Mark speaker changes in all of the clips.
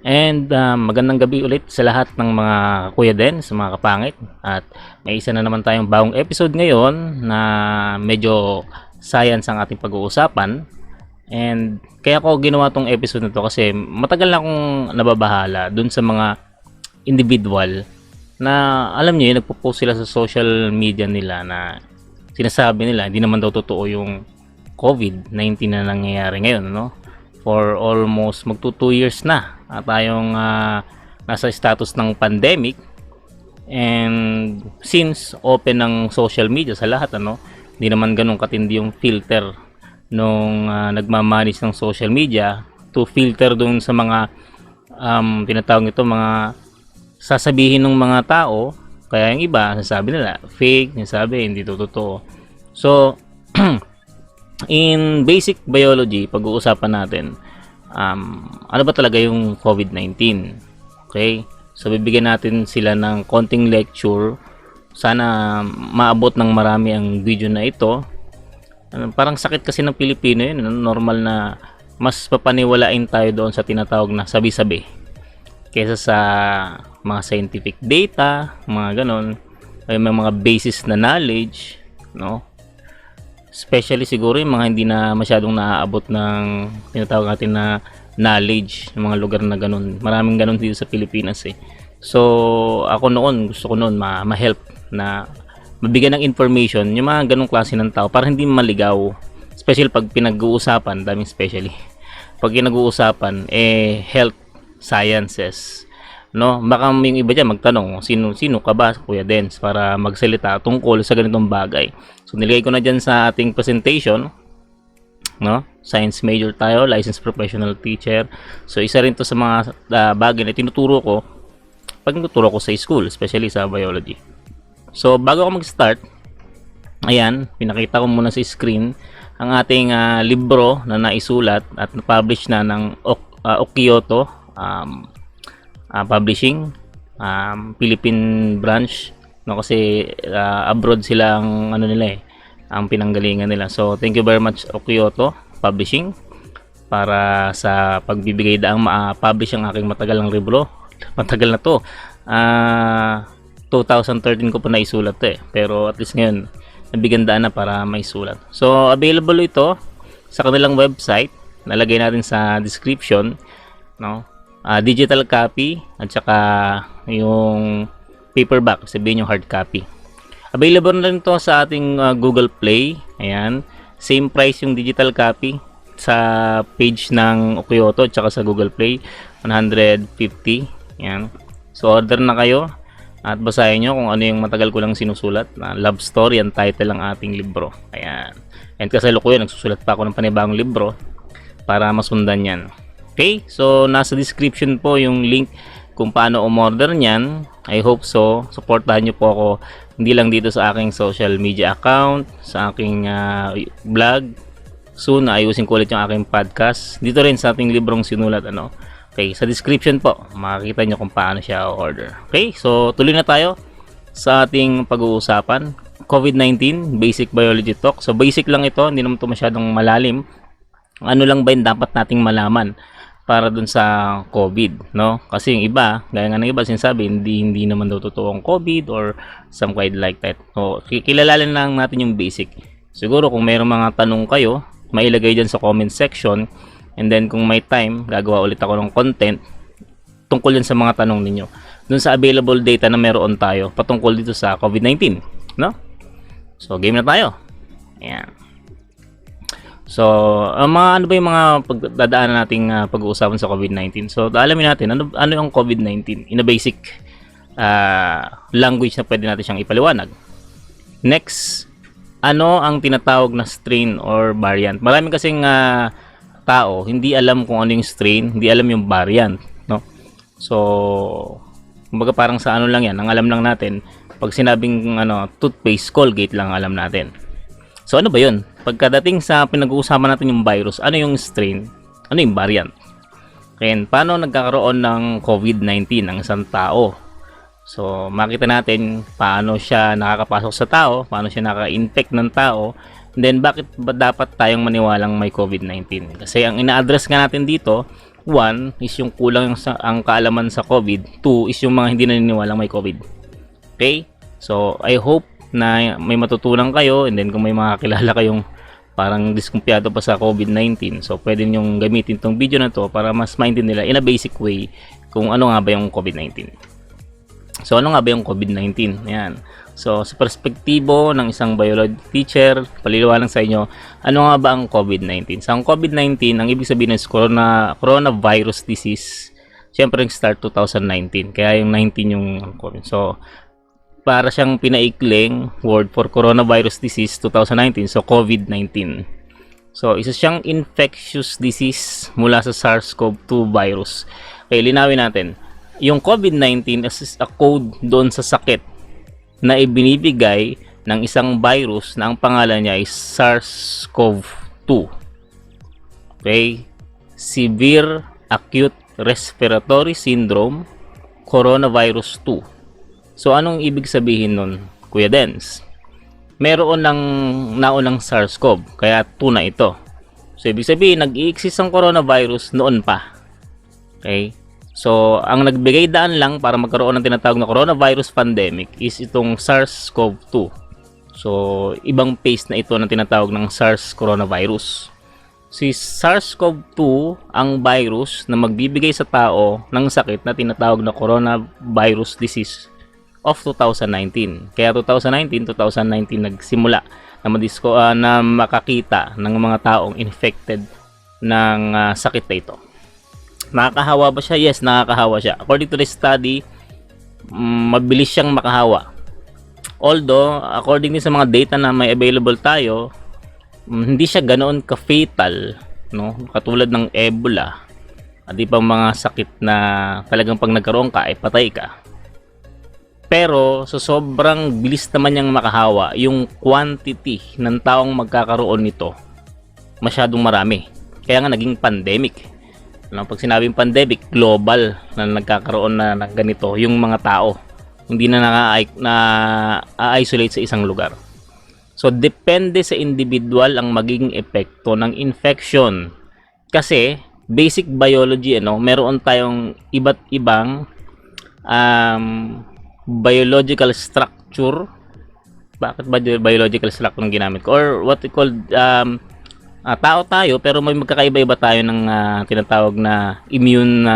Speaker 1: Magandang gabi ulit sa lahat ng mga kuya din, sa mga kapangit. At may isa na naman tayong bagong episode ngayon na medyo science ang ating pag-uusapan. And kaya ko ginawa tong episode na to kasi matagal na akong nababahala dun sa mga individual na alam niyo yun, nagpo-post sila sa social media nila na sinasabi nila hindi naman daw totoo yung COVID-19 na nangyayari ngayon, no? For almost magto 2 years na tayong nasa status ng pandemic. And since open ng social media sa lahat, ano, hindi naman ganun katindi yung filter nung nagmamanage ng social media to filter dun sa mga tinatawag ito mga sasabihin ng mga tao. Kaya yung iba sasabi nila fake, sasabi hindi to totoo. So in basic biology, pag-uusapan natin ano ba talaga yung COVID-19. Okay, so bibigyan natin sila ng konting lecture. Sana maabot ng marami ang video na ito. Parang sakit kasi ng Pilipino yun, normal na mas papaniwalain tayo doon sa tinatawag na sabi-sabi kaysa sa mga scientific data, mga ganon, ay may mga basis na knowledge, no? Especially siguro yung mga hindi na masyadong naaabot ng tinatawag natin na knowledge ng mga lugar na ganun. Maraming ganun dito sa Pilipinas eh. So ako noon, gusto ko noon ma-help na mabigyan ng information yung mga ganung klase ng tao para hindi maligaw. Especially pag pinag-uusapan, daming especially. Pag pinag-uusapan health sciences, no? Baka yung iba diyan magtanong, sino ka ba, Kuya Dens, para magsalita tungkol sa ganitong bagay. So nilagay ko na diyan sa ating presentation, no? Science major tayo, licensed professional teacher. So isa rin to sa mga bagay na tinuturo ko pag nagtuturo ko sa school, especially sa biology. So bago ako mag-start, ayan, pinakita ko muna sa screen ang ating libro na naisulat at na-publish na ng Okyoto Publishing, Philippine branch, no? Kasi abroad sila ang ano nila ang pinanggalingan nila. So thank you very much Okyoto Publishing para sa pagbibigay daang ma-publish ang aking matagal ng libro. Matagal na to, 2013 ko pa naisulat pero at least ngayon nabigyan daan na para maisulat. So available ito sa kanilang website, nalagay natin sa description, no? Digital copy at saka yung paperback, sabihin yung hard copy. Available na rin to sa ating Google Play. Ayan, same price yung digital copy sa page ng Okyoto at saka sa Google Play, 150. Ayan, so order na kayo at basahin nyo kung ano yung matagal ko lang sinusulat na love story ang title ng ating libro. Ayan, and kasalukuyan nagsusulat pa ako ng panibagong libro para masundan yan. Okay, so nasa description po yung link kung paano umorder niyan. I hope so. Supportahan nyo po ako hindi lang dito sa aking social media account, sa aking vlog. Soon ayusin ko ulit yung aking podcast. Dito rin sa ating librong sinulat, ano. Okay, sa description po makikita nyo kung paano siya order. Okay, so tuloy na tayo sa ating pag-uusapan. COVID-19 basic biology talk. So basic lang ito, hindi naman ito masyadong malalim. Ano lang ba yung dapat nating malaman para dun sa COVID, no? Kasi yung iba, gaya nga ng iba sinasabi, hindi naman daw totoo ang COVID or some kind like that. So kilalanin lang natin yung basic. Siguro kung mayroong mga tanong kayo, mailagay dyan sa comment section. And then kung may time, gagawa ulit ako ng content tungkol yan sa mga tanong ninyo dun sa available data na meron tayo patungkol dito sa COVID-19, no? So game na tayo. Ayan. So ano ba yung mga pagdadaanan nating pag-uusapan sa COVID-19? So alamin natin ano yung COVID-19 in a basic language na pwede natin siyang ipaliwanag. Next, ano ang tinatawag na strain or variant? Marami kasing tao hindi alam kung ano yung strain, hindi alam yung variant, no? So kumbaga parang sa ano lang yan, ang alam lang natin pag sinabing toothpaste, Colgate lang alam natin. So ano ba yun? Pagkadating sa pinag-uusapan natin yung virus, ano yung strain, ano yung variant? Kaya paano nagkakaroon ng COVID-19 ng isang tao? So makita natin paano siya nakakapasok sa tao, paano siya naka-infect ng tao. And then bakit ba dapat tayong maniwalang may COVID-19? Kasi ang ina-address nga natin dito 1 is yung kulang ang kaalaman sa COVID, 2 is yung mga hindi naniniwalang may COVID. Okay? So, I hope na may matutunan kayo, and then kung may mga kilala kayong parang diskumpiyado pa sa COVID-19, so pwede nyong gamitin tong video na to para mas maintindihan nila in a basic way kung ano nga ba yung COVID-19. So ano nga ba yung COVID-19? Ayan. So sa perspektibo ng isang biology teacher, paliliwanag sa inyo, ano nga ba ang COVID-19? So ang COVID-19, ang ibig sabihin is coronavirus disease. Siyempre yung start 2019, kaya yung 19 yung COVID. So para siyang pinaikling word for coronavirus disease 2019, so COVID-19. So isa siyang infectious disease mula sa SARS-CoV-2 virus. Okay, linawin natin. Yung COVID-19 is a code doon sa sakit na ibinibigay ng isang virus na ang pangalan niya is SARS-CoV-2. Okay? Severe Acute Respiratory Syndrome Coronavirus 2. So anong ibig sabihin nun, Kuya Dens? Meron ng naunang SARS-CoV, kaya 2 na ito. So ibig sabihin, nag-i-exist ang coronavirus noon pa. Okay? So ang nagbigay daan lang para magkaroon ng tinatawag na coronavirus pandemic is itong SARS-CoV-2. So ibang phase na ito ng tinatawag ng SARS coronavirus. Si SARS-CoV-2 ang virus na magbibigay sa tao ng sakit na tinatawag na coronavirus disease of 2019. Kaya 2019 nagsimula na makakita ng mga taong infected ng sakit na ito. Nakakahawa ba siya? Yes, nakakahawa siya. According to the study, mabilis siyang makahawa. Although, according din sa mga data na may available tayo, hindi siya ganoon ka-fatal, no? Katulad ng Ebola at ibang mga sakit na talagang pag nagkaroon ka ay patay ka. Pero so sobrang bilis naman niyang makahawa, yung quantity ng taong magkakaroon nito masyadong marami. Kaya nga naging pandemic. Pag sinabing pandemic, global na nagkakaroon na ng ganito yung mga tao. Hindi na na-isolate sa isang lugar. So depende sa individual ang magiging epekto ng infection. Kasi basic biology, meron tayong iba't ibang biological structure. Bakit ba biological structure ang ginamit ko? Or what we call tao tayo, pero may magkakaiba-iba tayo ng tinatawag na immune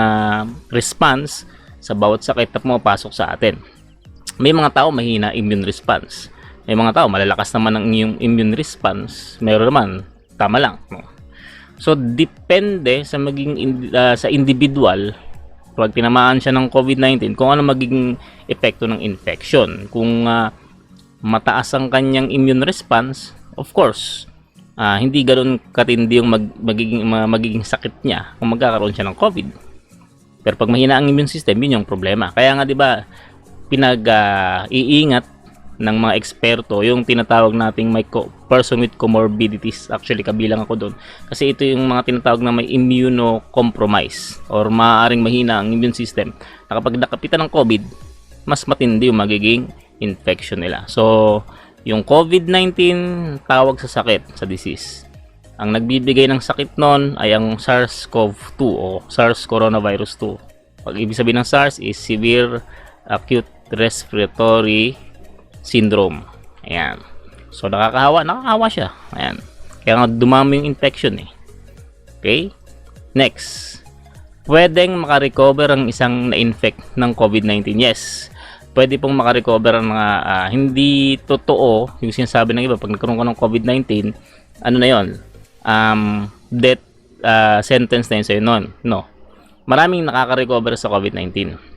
Speaker 1: response sa bawat sakit na pumapasok sa atin. May mga tao mahina immune response. May mga tao malalakas naman ang immune response. Meron naman tama lang, no? So depende sa sa individual. Pag tinamaan siya ng COVID-19, kung ano magiging epekto ng infection. Kung mataas ang kanyang immune response, of course, hindi ganoon katindi yung magiging sakit niya kung magkakaroon siya ng COVID. Pero pag mahina ang immune system, yun yung problema. Kaya nga 'di ba, iingat ng mga eksperto yung tinatawag nating person with comorbidities. Actually, kabilang ako doon. Kasi ito yung mga tinatawag na may immunocompromise or maaaring mahina ang immune system. Na kapag nakapitan ng COVID, mas matindi yung magiging infection nila. So, yung COVID-19 tawag sa sakit, sa disease. Ang nagbibigay ng sakit nun ay ang SARS-CoV-2 o SARS coronavirus 2. Pag ibig sabihin ng SARS is Severe Acute Respiratory Syndrome. Ayan. So nakakahawa siya. Ayan. Kaya nga dumami yung infection eh. Okay? Next. Pwedeng makarecover ang isang na-infect ng COVID-19. Yes. Pwede pong makarecover ang mga hindi totoo yung sinasabi ng iba. Pag nagkaroon ka ng COVID-19, ano na yun? Death sentence na yun sa'yo nun. No. Maraming nakaka-recover sa COVID-19.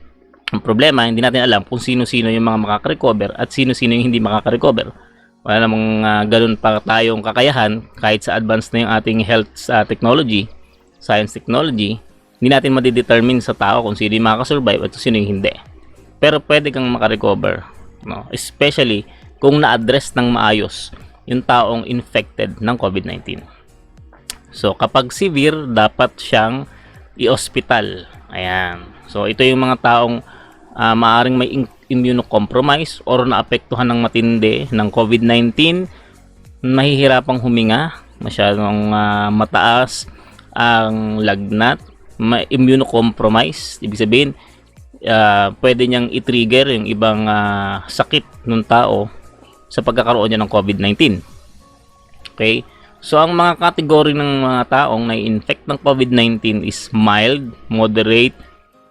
Speaker 1: Ang problema, hindi natin alam kung sino-sino yung mga makaka-recover at sino-sino yung hindi makaka-recover. Wala namang ganun pa tayong kakayahan kahit sa advanced na yung ating health technology, science technology, hindi natin madidetermine sa tao kung sino yung makaka-survive at sino yung hindi. Pero pwede kang makarecover, no? Especially kung na-address ng maayos yung taong infected ng COVID-19. So kapag severe, dapat siyang i-hospital. Ayan. So ito yung mga taong maaring may immunocompromise or naapektuhan ng matindi ng COVID-19, nahihirapang huminga, masyadong mataas ang lagnat, immunocompromised. Ibig sabihin, pwede niyang i-trigger yung ibang sakit ng tao sa pagkakaroon niya ng COVID-19. Okay? So, ang mga kategory ng mga taong na-infect ng COVID-19 is mild, moderate,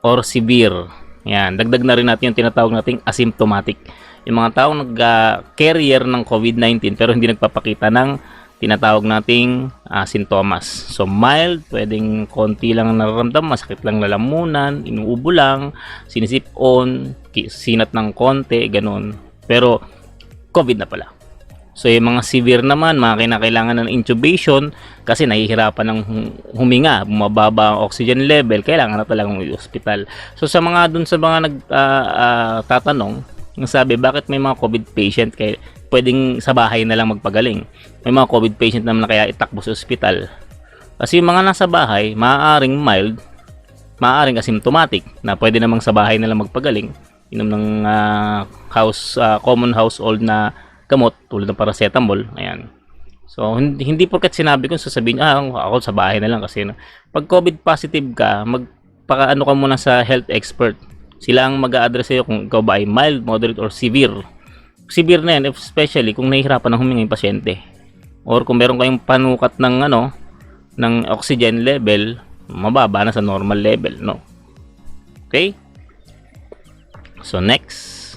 Speaker 1: or severe. Yan. Dagdag na rin natin yung tinatawag nating asymptomatic. Yung mga taong nag-carrier ng COVID-19 pero hindi nagpapakita ng tinatawag nating sintomas. So, mild, pwedeng konti lang nararamdaman, masakit lang lalamunan, inuubo lang, sinisip-on, sinat ng konti, ganun. Pero, COVID na pala. So, yung mga severe naman, mga kinakailangan ng intubation kasi nahihirapan ng huminga, bumababa ang oxygen level, kailangan na talagang i-hospital. So, sa mga dun sa mga tatanong, sabi, bakit may mga COVID patient kaya pwedeng sa bahay na lang magpagaling? May mga COVID patient naman na kaya itakbo sa ospital. Kasi yung mga nasa bahay, maaaring mild, maaaring asymptomatic, na pwede namang sa bahay na lang magpagaling. Inom ng common household na gamot tulad ng paracetamol. Ayan. So, hindi porket sinabi ko, sasabihin, ako sa bahay na lang kasi pag COVID positive ka, magpakaano ka muna sa health expert. Sila ang mag-a-address sa'yo kung ikaw ba ay mild, moderate, or severe. Severe na yan, especially kung nahihirapan ng huminga yung pasyente. Or kung meron kayong panukat ng ng oxygen level, mababa na sa normal level, no? Okay? So, next.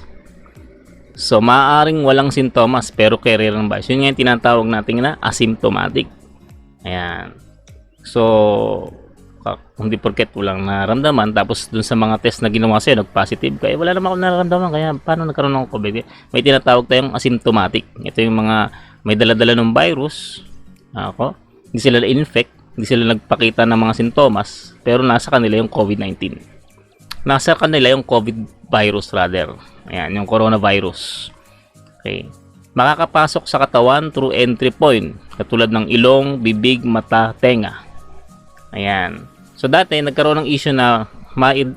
Speaker 1: So, maaaring walang sintomas pero carrier ng virus. Yun nga yung tinatawag natin na asymptomatic. Ayan. So, hindi porket walang naramdaman tapos dun sa mga test na ginawa sa'yo nag-positive ka, wala naman ako nararamdaman, kaya paano nagkaroon ng COVID? May tinatawag tayong asymptomatic. Ito yung mga may dala-dala ng virus, hindi sila na-infect, hindi sila nagpakita ng mga sintomas, pero nasa kanila yung COVID-19. Nasa kanila yung COVID virus rather. Ayan, yung coronavirus. Okay. Makakapasok sa katawan through entry point, katulad ng ilong, bibig, mata, tenga. Ayan. So dati nagkaroon ng issue na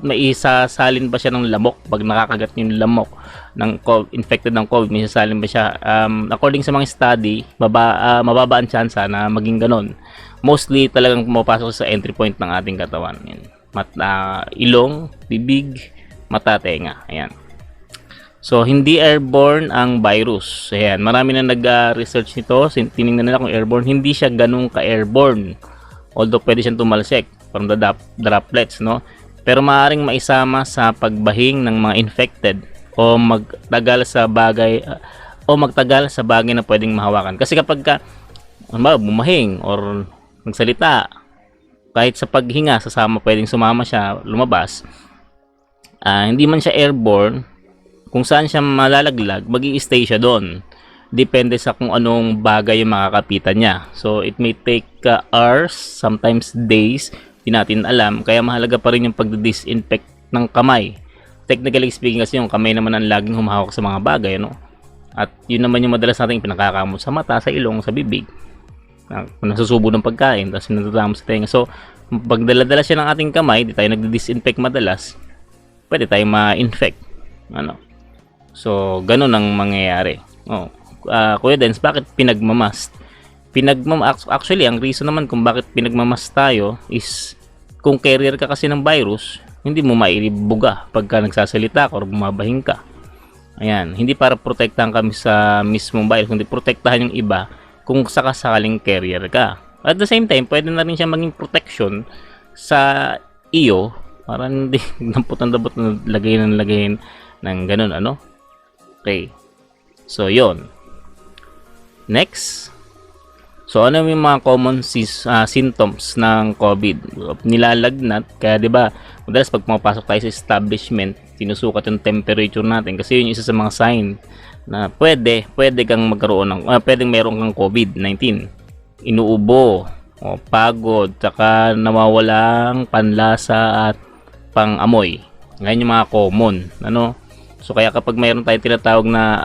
Speaker 1: maisasalin ba siya ng lamok pag nakakagat yung lamok ng infected ng COVID, may sasalin ba siya? According sa mga study, mababa ang tsansa na maging ganon. Mostly talagang pumapasok sa entry point ng ating katawan. Ayan. Ilong, bibig, mata, tenga. Ayan. So, hindi airborne ang virus. Ayan. Marami na nag-research nito. Tinignan nila kung airborne. Hindi siya ganun ka-airborne. Although, pwede siyang tumalsik from the droplets, no? Pero maaaring maisama sa pagbahing ng mga infected o magtagal sa bagay na pwedeng mahawakan. Kasi kapag bumahing or magsalita, kahit sa paghinga, pwedeng sumama siya, lumabas. Hindi man siya airborne, kung saan siya malalaglag, magi-stay siya doon. Depende sa kung anong bagay yung makakapitan niya. So, it may take hours, sometimes days, hindi natin alam. Kaya mahalaga pa rin yung pag-disinfect ng kamay. Technically speaking kasi yung kamay naman ang laging humahawak sa mga bagay, no? At yun naman yung madalas natin pinakakamot sa mata, sa ilong, sa bibig. Kung nasusubo ng pagkain, tapos natutama sa tenga. So, pag dala-dala siya ng ating kamay, di tayo nagdi-disinfect madalas, pwede tayong ma-infect. So, ganun ang mangyayari. Kuya Dens, bakit pinagmamast? Actually, ang reason naman kung bakit pinagmamast tayo is kung carrier ka kasi ng virus, hindi mo maibuga pagka nagsasalita ka or bumabahing ka. Ayan, hindi para protektahan kami sa mismong virus, kundi protektahan yung iba kung sakasakaling carrier ka. At the same time, pwede na rin siya maging protection sa iyo para hindi dampot na lagayin ng ganun, Okay. So, yon. Next. So, ano yung mga common symptoms ng COVID? Nilalagnat. Kaya, di ba, madalas pag pumapasok tayo sa establishment, sinusukat yung temperature natin. Kasi yun yung isa sa mga sign na pwede kang magkaroon ng, pwedeng meron kang COVID-19. Inuubo, pagod, tsaka nawawalang panlasa at pang-amoy. Ngayon yung mga common. So, kaya kapag mayroon tayong tinatawag na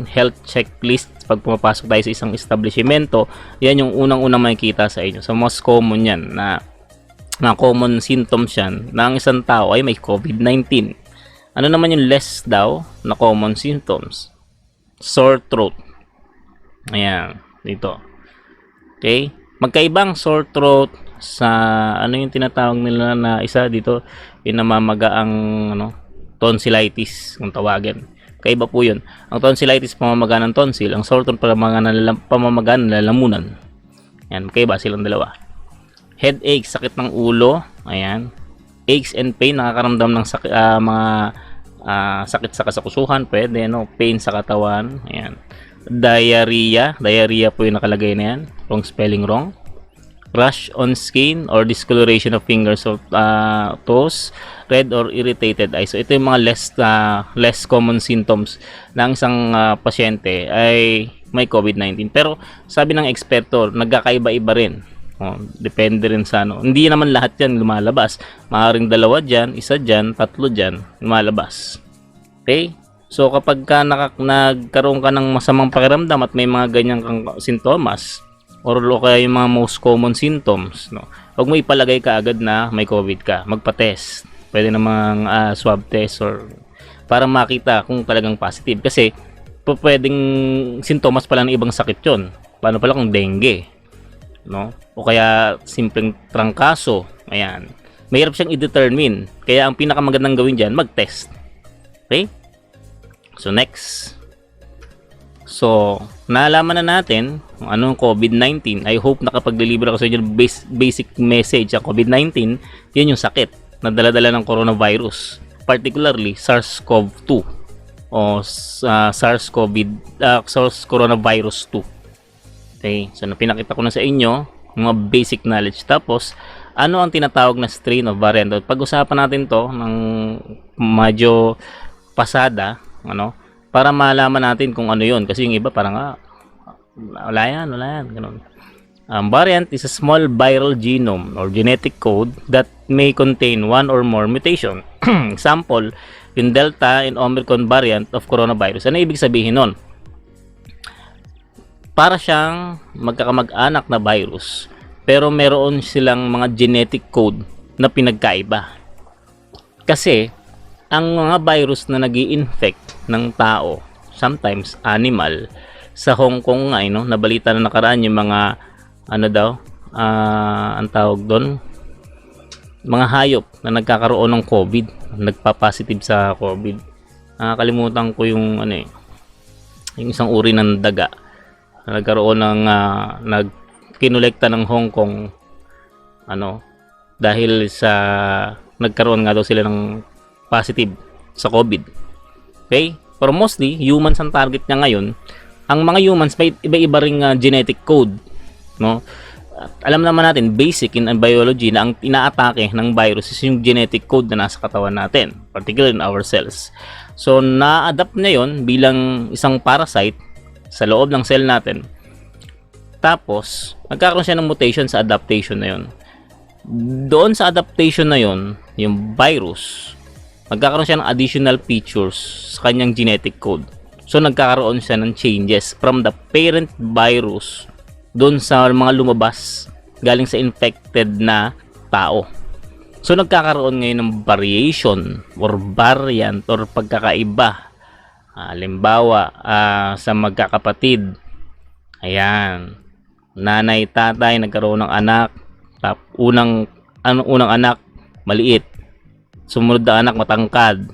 Speaker 1: health checklist, pag pumapasok tayo sa isang establishmento, yan yung unang-unang makikita sa inyo. So, most common yan na common symptoms yan na ang isang tao ay may COVID-19. Ano naman yung less daw na common symptoms? Sore throat. Ayan, dito. Okay? Magkaibang sore throat, sa ano yung tinatawag nila na isa dito, yung namamagaang tonsillitis kung tawagin. Kaiba po yun. Ang tonsillitis, pamamaga ng tonsil. Ang sore throat, pamamaga ng lalamunan. Yan, kaiba silang dalawa. Headache, sakit ng ulo. Ayan. Aches and pain, nakakaramdam ng mga sakit sa kasakusuhan. Pwede, pain sa katawan. Ayan. Diarrhea po yung nakalagay na yan. Wrong spelling, wrong. Rash on skin or discoloration of fingers or toes, red or irritated eyes. So ito yung mga less common symptoms ng isang pasyente ay may COVID-19. Pero sabi ng eksperto, nagkakaiba-iba rin. Depende rin sa Hindi naman lahat yan lumalabas. Maaaring 2 dyan, 1 dyan, 3 dyan lumalabas. Okay? So kapag nagkaroon ka ng masamang pakiramdam at may mga ganyang sintomas, or kaya yung mga most common symptoms, huwag mo ipalagay ka agad na may COVID ka. Magpa-test. Pwede namang swab test or para makita kung talagang positive. Kasi pwedeng sintomas pala ng ibang sakit yun. Paano pala kung dengue? O kaya simpleng trangkaso. Ayan. Mahirap siyang i-determine. Kaya ang pinakamagandang gawin dyan, mag-test. Okay? So next. So, naalaman na natin kung anong COVID-19. I hope nakapag-deliver ako sa inyo basic message sa COVID-19. Yun yung sakit na dala-dala ng coronavirus. Particularly, SARS-CoV-2 o SARS coronavirus 2. Okay, so pinakita ko na sa inyo mga basic knowledge. Tapos, ano ang tinatawag na strain of variant? Pag-usapan natin to ng medyo pasada, para malaman natin kung ano yun. Kasi yung iba parang wala yan, ganun. Variant is a small viral genome or genetic code that may contain one or more mutation. Example, yung Delta and Omicron variant of coronavirus. Ano ibig sabihin nun? Para siyang magkakamag-anak na virus, pero meron silang mga genetic code na pinagkaiba. Kasi, ang mga virus na nag-i-infect ng tao, sometimes animal, sa Hong Kong nga, nabalita na nakaraan yung mga, ang tawag doon, mga hayop na nagkakaroon ng COVID, nagpa-positive sa COVID. Nakakalimutan ko yung, yung isang uri ng daga, nagkaroon ng, kinolekta ng Hong Kong, dahil sa, nagkaroon nga daw sila ng positive sa COVID. Okay? Pero mostly, humans ang target niya ngayon. Ang mga humans, may iba-iba ring genetic code. Alam naman natin, basic in biology, na ang inaatake ng virus is yung genetic code na nasa katawan natin, particularly in our cells. So, na-adapt na yon bilang isang parasite sa loob ng cell natin. Tapos, nagkakaroon siya ng mutation sa adaptation na yon. Doon sa adaptation na yon, yung virus, magkakaroon siya ng additional features sa kanyang genetic code. So, nagkakaroon siya ng changes from the parent virus doon sa mga lumabas galing sa infected na tao. So, nagkakaroon ngayon ng variation or variant or pagkakaiba. Halimbawa, sa magkakapatid. Ayan. Nanay, tatay, nagkaroon ng anak. Unang anak, maliit. Sumunod na anak, matangkad.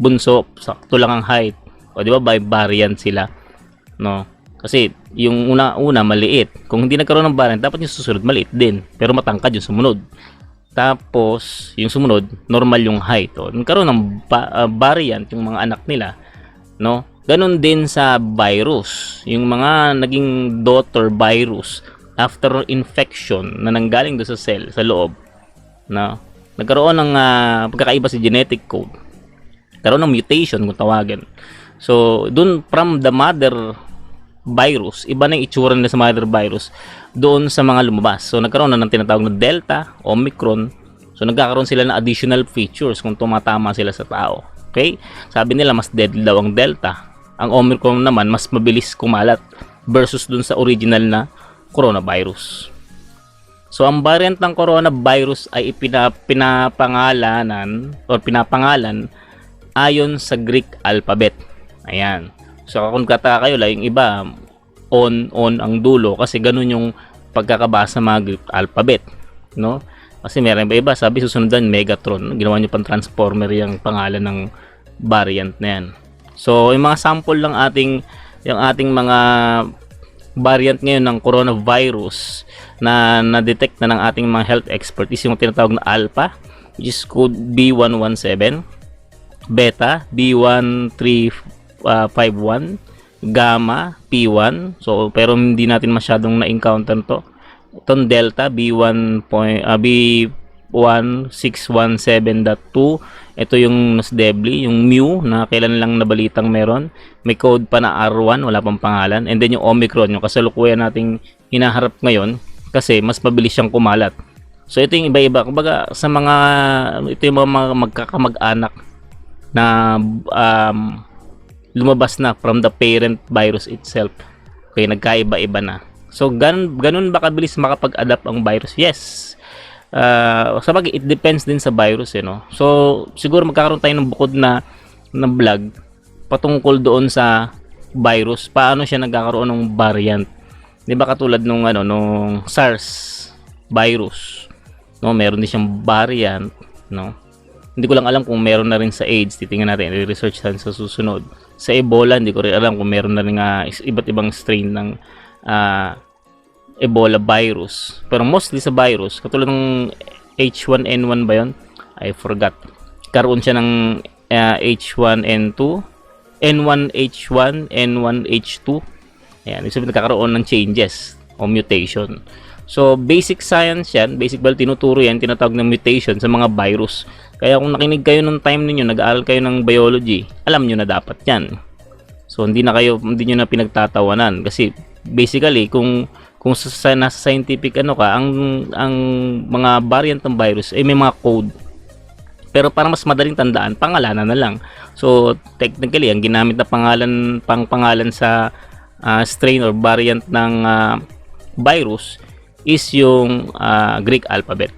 Speaker 1: Bunso, sakto lang ang height. O di ba, by variant sila. Kasi yung una maliit. Kung hindi nagkaroon ng variant, dapat yung susunod maliit din. Pero matangkad yung sumunod. Tapos, yung sumunod, normal yung height. Nagkaroon ng variant yung mga anak nila. Ganon din sa virus. Yung mga naging daughter virus after infection na nanggaling doon sa cell, sa loob. Nagkaroon ng pagkakaiba sa genetic code. Nagkaroon ng mutation kung tawagin. So, dun from the mother virus, iba na yung itsura nila sa mother virus doon sa mga lumabas. So, nagkaroon na ng tinatawag na Delta, Omicron. So, nagkakaroon sila ng additional features kung tumatama sila sa tao. Okay? Sabi nila, mas deadly daw ang Delta. Ang Omicron naman, mas mabilis kumalat versus dun sa original na coronavirus. So, ang variant ng coronavirus ay pinapangalan ayon sa Greek alphabet. Ayan. So, kung kataka kayo, yung iba, on ang dulo kasi ganun yung pagkakabasa ng mga Greek alphabet, no? Kasi meron iba, sabi susundan Megatron, ginawa niyo pang Transformer yung pangalan ng variant na yan. So yung mga sample lang yung ating mga variant ngayon ng coronavirus na na-detect na ng ating mga health expert is yung tinatawag na Alpha, which is code B117, Beta B1351, Gamma P1. So pero hindi natin masyadong na-encounter to. Itong Delta B1617.2, ito yung mas deadly, yung Mu na kailan lang nabalitang meron, may code pa na R1, wala pang pangalan, and then yung Omicron, yung kasalukuyan nating hinaharap ngayon kasi mas mabilis siyang kumalat. So ito yung iba-iba, kumbaga sa mga ito yung mga magkakamag-anak na lumabas na from the parent virus itself. Okay, nagkaiba-iba na. So ganun ba kabilis makapag-adapt ang virus? Yes. Sabagay, it depends din sa virus, no? So siguro magkakaroon tayo ng bukod na vlog patungkol doon sa virus, paano siya nagkakaroon ng variant. 'Di ba katulad nung nung SARS virus, no? Meron din siyang variant, no? Hindi ko lang alam kung meron na rin sa AIDS. Titingnan natin, i-research natin sa susunod. Sa Ebola, hindi ko rin alam kung meron na rin iba't ibang strain ng Ebola virus. Pero mostly sa virus, katulad ng H1N1 ba yun? I forgot. Karoon siya ng H1N2, N1H1, N1H2. Ayan, ibig sabihin nagkakaroon ng changes o mutation. So, basic science yan. Basic tinuturo yan, tinatawag ng mutation sa mga virus. Kaya kung nakinig kayo nung time ninyo, nag-aaral kayo ng biology, alam nyo na dapat yan. So, hindi nyo na pinagtatawanan. Kasi, basically, kung nasa scientific ang mga variant ng virus, may mga code. Pero para mas madaling tandaan, pangalanan na lang. So, technically, ang ginamit na pangalan sa strain or variant ng virus is yung Greek alphabet.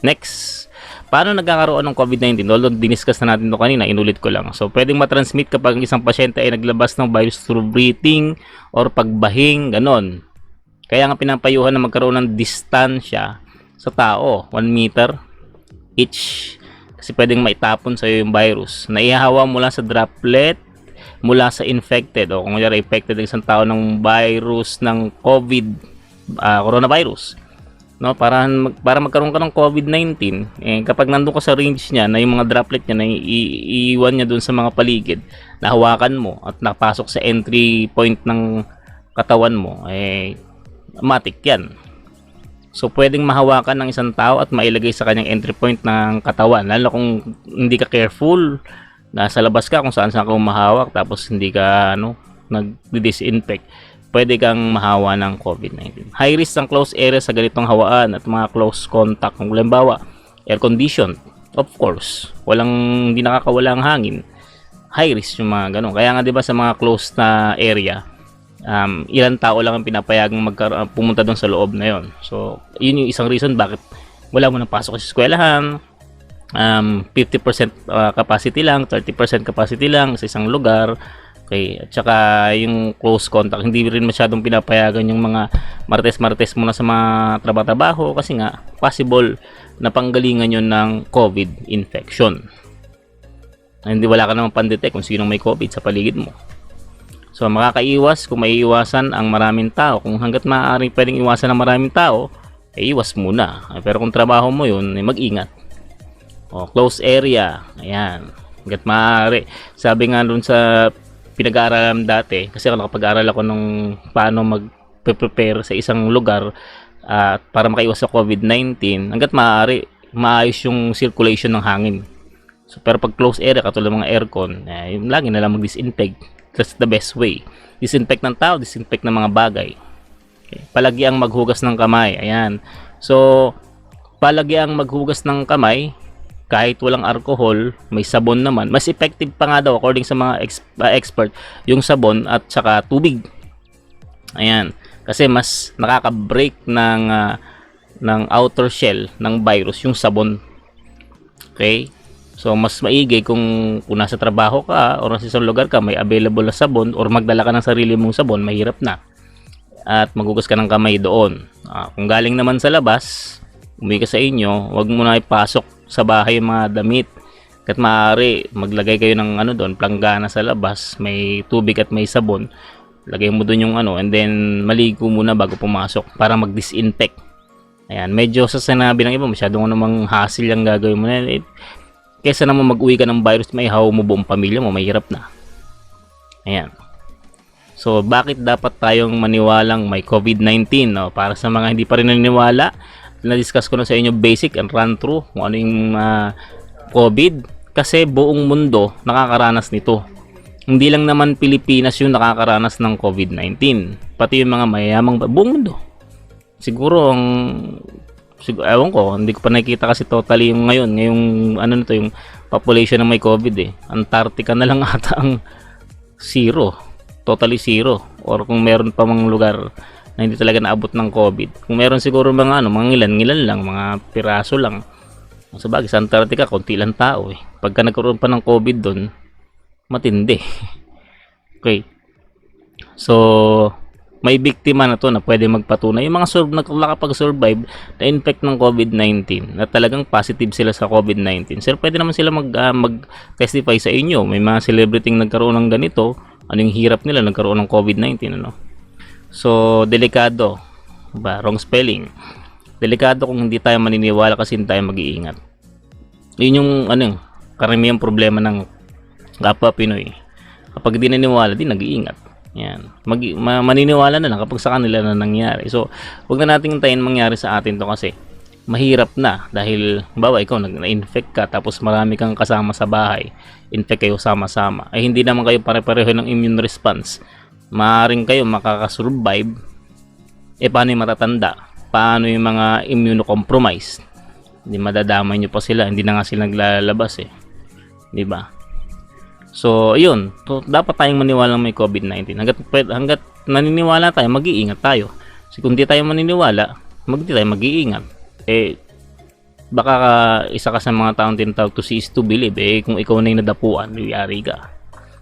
Speaker 1: Next, paano nagkakaroon ng COVID-19? Although diniscuss na natin ito kanina, inulit ko lang. So, pwedeng matransmit kapag isang pasyente ay naglabas ng virus through breathing or pagbahing, ganon. Kaya nga pinapayuhan na magkaroon ng distansya sa tao, 1 meter each. Kasi pwedeng maitapon sa'yo yung virus. Naihahawa mula sa droplet, mula sa infected, o kung yari infected ng isang tao ng virus ng coronavirus, no, para magkaroon ka ng COVID-19, kapag nandun ka sa range niya na yung mga droplet niya na iiwan niya dun sa mga paligid, nahawakan mo at napasok sa entry point ng katawan mo, matik yan. So pwedeng mahawakan ng isang tao at mailagay sa kanyang entry point ng katawan, lalo kung hindi ka careful, nasa labas ka kung saan ka mahawak tapos hindi ka nag-disinfect, pwede kang mahawa ng COVID-19. High risk ang close area sa ganitong hawaan at mga close contact. Kung halimbawa, air condition, of course, hindi nakakawala ang hangin. High risk yung mga ganun. Kaya nga 'di ba sa mga close na area, ilang tao lang ang pinapayagang pumunta doon sa loob na 'yon. So, yun yung isang reason bakit wala mo nang pasok sa eskwelahan. 50% capacity lang, 30% capacity lang sa isang lugar. Okay, at saka yung close contact, hindi rin masyadong pinapayagan yung mga martes muna sa mga trabaho kasi nga possible na panggalingan yun ng COVID infection. Hindi wala ka namang pandetect kung sino may COVID sa paligid mo. So makakaiwas kung maiiwasan ang maraming tao. Kung hanggat maaari pwedeng iwasan ang maraming tao, iwas muna. Pero kung trabaho mo yun, mag-ingat. Close area, ayan, hanggat maaari. Sabi nga dun sa pinag-aaralan dati, kasi ako nakapag-aral ako nung paano mag-prepare sa isang lugar para makaiwas sa COVID-19, hanggat maaari maayos yung circulation ng hangin. So, pero pag close area, katulad mga aircon, yung lagi na lang mag-disinfect. That's the best way. Disinfect ng tao, disinfect ng mga bagay. Okay. Palagi ang maghugas ng kamay. Ayan. So, palagi ang maghugas ng kamay, kahit walang alcohol, may sabon naman. Mas effective pa nga daw according sa mga expert yung sabon at saka tubig. Ayan, kasi mas nakaka-break ng outer shell ng virus yung sabon. Okay? So mas maigi kung nasa trabaho ka o nasa isang lugar ka, may available na sabon or magdala ka ng sarili mong sabon, mahirap na. at maghugas ka ng kamay doon. Kung galing naman sa labas, umuwi ka sa inyo, wag mo na ipasok sa bahay yung mga damit. Kahit maaari, maglagay kayo ng doon, planggana sa labas, may tubig at may sabon. Lagay mo doon yung and then maligo muna bago pumasok para mag-disinfect. Ayan, medyo sa sinabi ng iba, masyadong namang hassle yung gagawin mo na. Kesa naman mag-uwi ka ng virus, may haw mo buong pamilya mo, mahirap na. Ayan. So, bakit dapat tayong maniwalang may COVID-19? No? Para sa mga hindi pa rin naniniwala, na-discuss ko na sa inyo basic and run through kung ano yung COVID. Kasi buong mundo nakakaranas nito. Hindi lang naman Pilipinas yung nakakaranas ng COVID-19. Pati yung mga mayayamang buong mundo. Siguro ewan ko, hindi ko pa nakikita kasi totally yung ngayong yung population ng may COVID Antarctica na lang ata ang zero. Totally zero. Or kung meron pa mga lugar na hindi talaga naabot ng COVID. Kung meron siguro mga mga ngilan lang, mga piraso lang. Sa bagay, sa Antarctica, konti lang tao Pagka nagkaroon pa ng COVID doon, matindi. Okay. So, may biktima na to na pwede magpatunay. Yung mga nakapag-survive na infect ng COVID-19 na talagang positive sila sa COVID-19. Sir, pwede naman sila mag-testify sa inyo. May mga celebrity nagkaroon ng ganito. Ano yung hirap nila nagkaroon ng COVID-19 So, delikado. Wrong spelling. Delikado kung hindi tayo maniniwala kasi hindi tayo mag-iingat. Yun yung karamihang problema ng kapwa Pinoy. Kapag di naniwala, di nag-iingat. Yan. Maniniwala na lang kapag sa kanila na nangyari. So, huwag na nating hintayin mangyari sa atin to kasi mahirap na dahil ikaw na-infect ka tapos marami kang kasama sa bahay. Infect kayo sama-sama. Ay hindi naman kayo pare-pareho ng immune response. Maaaring kayo makakasurvive. Paano yung matatanda? Paano yung mga immunocompromised? Hindi madadamay nyo pa sila. Hindi na nga sila naglalabas Di ba? So, yun. So, dapat tayong maniwala may COVID-19. Hanggat naniniwala tayo, mag-iingat tayo. Kasi kung di tayo maniniwala, di tayo mag-iingat. Baka isa ka sa mga taong tinatawag to see is to believe. Kung ikaw na yung nadapuan, yari ka.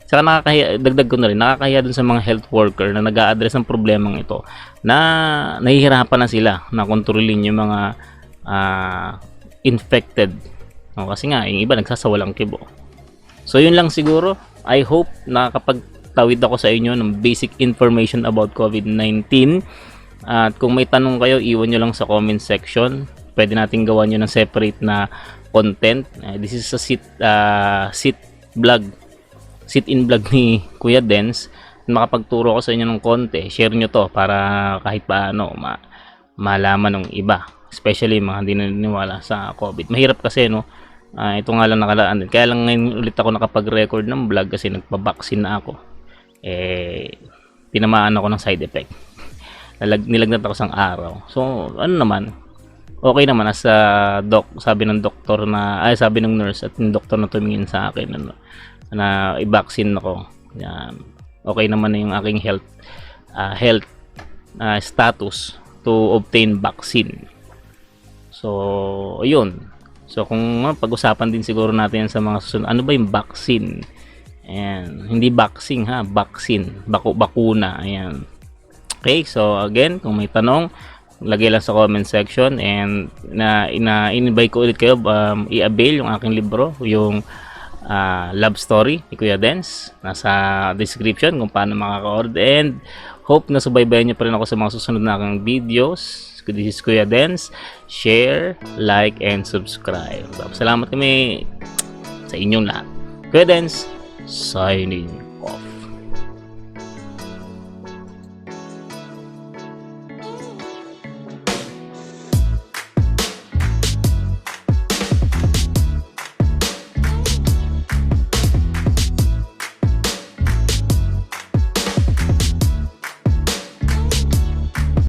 Speaker 1: Saka nakakahiya, dagdag ko na rin, nakakahiya dun sa mga health worker na nag-a-address ng problemang ito na nahihirapan na sila na kontrolin yung mga infected. Kasi nga, yung iba nagsasawalang kibo. So yun lang siguro. I hope nakakapagtawid ako sa inyo ng basic information about COVID-19. At kung may tanong kayo, iwan nyo lang sa comment section. Pwede natin gawan nyo ng separate na content. This is a sit-in vlog ni Kuya Dens. Makapagturo ko sa inyo ng konti. Share nyo to para kahit paano malaman ng iba. Especially mga hindi naniniwala sa COVID. Mahirap kasi ito nga lang nakalaan din. Kaya lang ngayon ulit ako nakapag-record ng vlog kasi nagpa-vaccine na ako. Tinamaan ako ng side effect. Nilagnat ako sang araw. So, naman, okay naman as sabi ng doktor sabi ng nurse at yung doktor na tumingin sa akin na i-vaccine ako. Yan. Okay naman na yung aking health status to obtain vaccine. So, ayun. So, kung pag-usapan din siguro natin sa mga susunod, ano ba yung vaccine? Ayan. Hindi vaccine vaccine. Bakuna. Ayan. Okay, so again, kung may tanong, lagay lang sa comment section and in-invite ko ulit kayo i-avail yung aking libro, yung Love Story ni Kuya Dens. Nasa description kung paano makaka-order and hope na subaybayan niyo pa rin ako sa mga susunod na aking videos. This is Kuya Dens. Share, like, and subscribe. Salamat kami sa inyong lahat. Kuya Dens, signing off.